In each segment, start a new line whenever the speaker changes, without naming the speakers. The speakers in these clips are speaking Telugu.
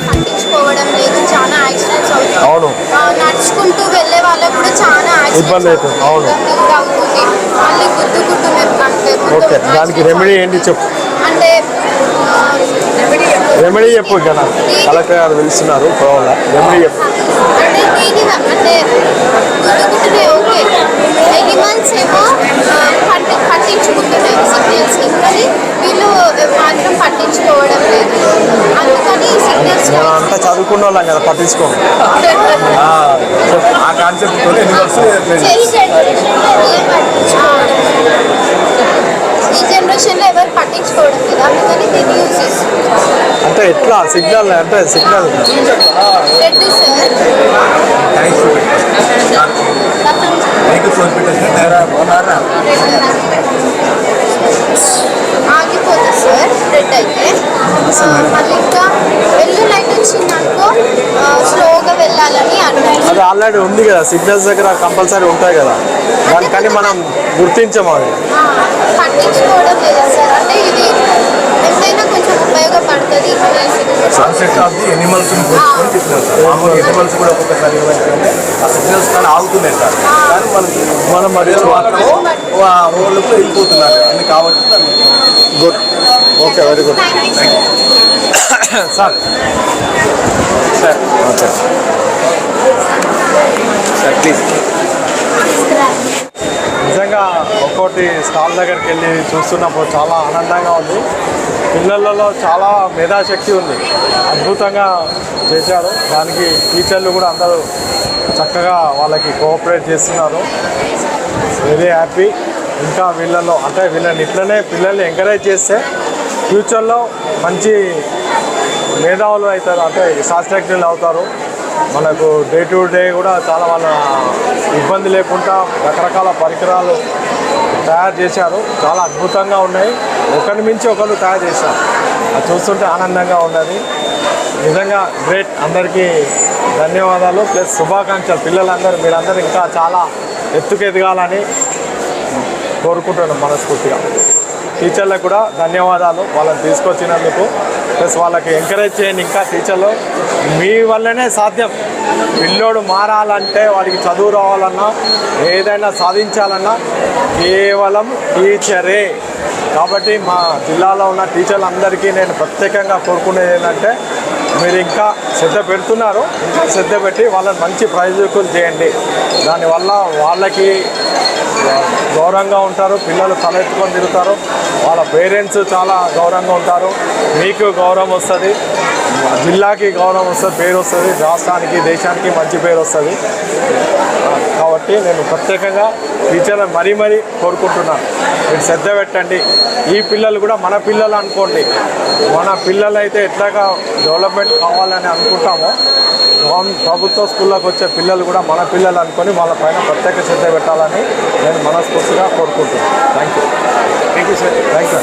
పట్టించుకోవడం లేదు, చాలా యాక్సిడెంట్స్ అవుతాయి.
అవును,
నడుచుకుంటూ వెళ్ళే వాళ్ళకు కూడా చాలా
ఇబ్బంది అవుతుంది. అవును,
అవుతుంది. మళ్ళీ గుద్దుకుంటూ అంటే
ఓకే. దానికి రెమెడీ ఏంటి చెప్పు,
అంటే
రెమెడీ చెప్పు. కదా కలెక్టర్ గారు పిలుస్తున్నారు, పోవాలా, రెమెడీ చెప్పు.
అంటే దీని అంటే గుద్దుకుంటూనే ఓకే, ఎనిమల్స్ ఏమో పట్టించుకుంటున్నాయి సిగ్నల్స్, కానీ వీళ్ళు మాత్రం పట్టించుకోవడం లేదు. అందుకని సిగ్నల్స్
అంతా చదువుకున్న వాళ్ళం కదా, పట్టించుకోము. ఆ కాన్సెప్ట్
ఈ జనరేషన్లో ఎవరు పట్టించుకోవడం లేదు, అందుకని దీన్ని యూజ్ చేస్తారు.
అంటే ఎట్లా సిగ్నల్, అంటే సిగ్నల్
రెడ్ సార్ ఆగిపోతుంది సార్ రెడ్ అయితే. మళ్ళీ ఇంకా వెళ్ళు లైట్ వచ్చిందనుకో స్లోగా వెళ్ళాలని అంటారు.
అది ఆల్రెడీ ఉంది కదా, సిగ్నల్స్ దగ్గర కంపల్సరీ ఉంటాయి కదా, దానికని మనం గుర్తించము. అది
పట్టించుకోవడం లేదు సార్. అంటే ఇది ఎంతైనా కొంచెం ఉపయోగపడుతుంది.
Concept of the animals animals కూడా ఒక్కొక్కసారి ఏమైతే ఆ సిగ్నల్స్ కానీ ఆగుతున్నాయి సార్, కానీ మనం మరి ఓళ్ళకు వెళ్ళిపోతున్నారు అన్ని కాబట్టి.
Good, okay, very good sir. Sir okay sir, please. నిజంగా ఒక్కోటి స్టాల్ దగ్గరికి వెళ్ళి చూస్తున్నప్పుడు చాలా ఆనందంగా ఉంది. పిల్లలలో చాలా మేధాశక్తి ఉంది, అద్భుతంగా చేశారు. దానికి టీచర్లు కూడా అందరూ చక్కగా వాళ్ళకి కోఆపరేట్ చేస్తున్నారు. Very happy. ఇంకా వీళ్ళలో అంటే వీళ్ళని ఇట్లనే పిల్లల్ని ఎంకరేజ్ చేస్తే ఫ్యూచర్లో మంచి మేధావులు అవుతారు, అంటే శాస్త్రజ్ఞులు అవుతారు. మనకు డే టు డే కూడా చాలా వాళ్ళ ఇబ్బంది లేకుండా రకరకాల పరికరాలు తయారు చేశారు, చాలా అద్భుతంగా ఉన్నాయి. ఒకరి మించి ఒకరు తయారు చేశారు, అది చూస్తుంటే ఆనందంగా ఉన్నది. నిజంగా గ్రేట్. అందరికీ ధన్యవాదాలు ప్లస్ శుభాకాంక్షలు. పిల్లలందరూ మీరందరూ ఇంకా చాలా ఎత్తుకెదగాలని కోరుకుంటున్నాను మనస్ఫూర్తిగా. టీచర్లకు కూడా ధన్యవాదాలు, వాళ్ళని తీసుకొచ్చినందుకు. ప్లస్ వాళ్ళకి ఎంకరేజ్ చేయండి. ఇంకా టీచర్లు మీ వల్లనే సాధ్యం. పిల్లోడు మారాలంటే, వాడికి చదువు రావాలన్నా, ఏదైనా సాధించాలన్నా కేవలం టీచరే. కాబట్టి మా జిల్లాలో ఉన్న టీచర్లందరికీ నేను ప్రత్యేకంగా కోరుకునేది ఏంటంటే, మీరు ఇంకా శ్రద్ధ పెడుతున్నారు, ఇంకా శ్రద్ధ పెట్టి వాళ్ళని మంచి ప్రయోజకులు చేయండి. దానివల్ల వాళ్ళకి గౌరవంగా ఉంటారు, పిల్లలు తలెత్తుకొని తిరుగుతారు, వాళ్ళ పేరెంట్స్ చాలా గౌరవంగా ఉంటారు, మీకు గౌరవం వస్తుంది, జిల్లాకి గౌరవం వస్తుంది, పేరు వస్తుంది, రాష్ట్రానికి దేశానికి మంచి పేరు వస్తుంది. కాబట్టి నేను ప్రత్యేకంగా టీచర్లు మరీ కోరుకుంటున్నాను, మీరు శ్రద్ధ పెట్టండి. ఈ పిల్లలు కూడా మన పిల్లలు అనుకోండి. మన పిల్లలు అయితే ఎట్లాగా డెవలప్మెంట్ కావాలని అనుకుంటామో, ప్రభుత్వ స్కూళ్ళకి వచ్చే పిల్లలు కూడా మన పిల్లలు అనుకొని వాళ్ళపైన ప్రత్యేక శ్రద్ధ పెట్టాలని నేను మనస్ఫూర్తిగా కోరుకుంటున్నాను. Thank you sir. Thank you.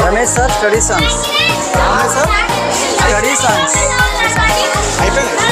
Ramesh sir study songs study songs
అయిపోయింది